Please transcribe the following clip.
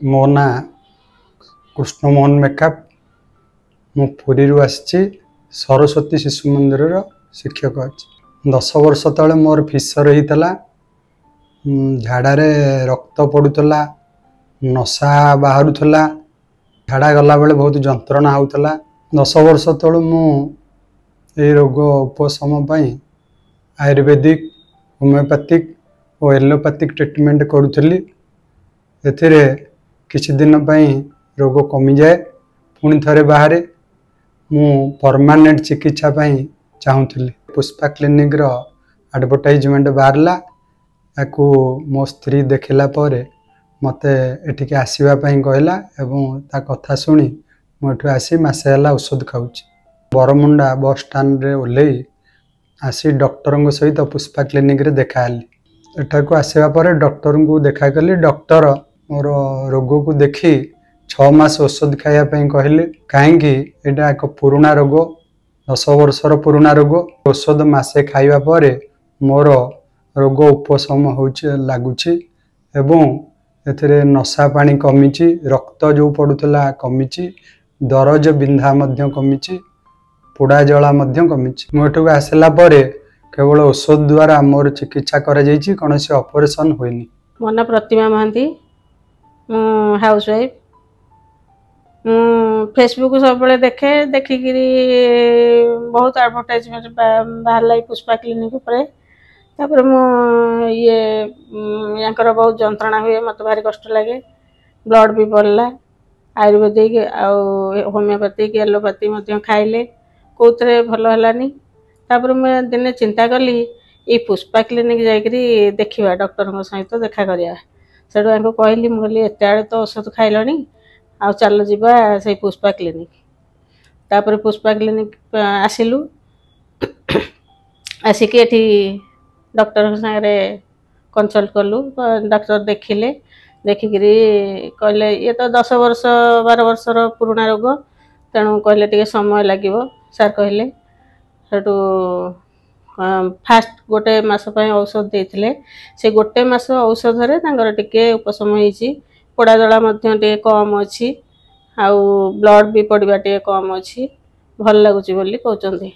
मो ना कृष्णमोहन मेकअप मु पुरी आसी सरस्वती शिशु मंदिर शिक्षक अच्छी 10 वर्ष तले मोर फिसर होता झाड़े रक्त पड़ूला नशा बाहरुला झाड़ा गला बेले बहुत जंत्रणा होता 10 वर्ष तलु मु ए रोग उपशम आयुर्वेदिक होमियोपैथिक और एलोपैथिक ट्रीटमेंट करुली एथिरे किछि दिन पई रोग कमी जाए पुणी थरे बाहर मु परमानेंट चिकित्सा पई चाहूली पुष्पा क्लिनिक रो एडवर्टाइजमेंट बाहरला याकू मो स्त्री देखला परे मते एठिके आसीबा पई कहला एवं ता कथा सुनी मु एठु आसी मासे हला औषध खाउची बरमुंडा बस स्टैंड रे ओल्लै आसी डॉक्टर सहित पुष्पा क्लिनिक रे देखाली एठा को आसीबा परे डॉक्टर को देखा कली डॉक्टर मोर रोग को देखी 6 मास औषध खायापी कहले कहीं एटा एक पुराणा रोग 10 वर्षर पुराणा रोग औषध मासे खाइबा परे मोर रोग उपशम हो लगुच एथिरे नशा पानी कमिची रक्त जो पड़ूला कमिची दरज बिंधा कमिची पोड़ा जला कमिची मुझे आसला परे केवल औषध द्वारा मोर चिकित्सा करा जाइछि कौन से ऑपरेशन होइनी। मो ना प्रतिमा महांती हाउस वाइफ फेसबुक सब देखे देखिक बहुत एडवर्टाइजमेंट बाहर पुष्पा क्लिनिक तापर ये यहाँ बहुत जंत्रणा हुए मत भारी कष्ट लगे ब्लड भी पड़ला आयुर्वेदिक होमियोपैथिक एलोपैथी खाइले कौथे भल है तापर मैं दिने चिंता कली ये पुष्पा क्लिनिक जाकरी देखा डॉक्टर सहित देखा करा से कहली मुझे एत आड़े तो औषध खाइलनी आ चल जीवा से पुष्पा क्लिनिक तापर पुष्पा क्लिनिक आसिलु आसिक एठी डॉक्टर सागरे कंसल्ट कलु डॉक्टर देखिले देखिकी कहले ये तो 10 वर्ष 12 वर्षर पुराणा रोग तेणु कहले टिके समय लगे सार कहले सेठू फास्ट गोटे मास औषध देते से गोटे मास औषध टिके उपशम होती पोड़ा जला टे कम अच्छी आउ ब्लड भी पड़ा टे कम अच्छी भल लगुच कहते।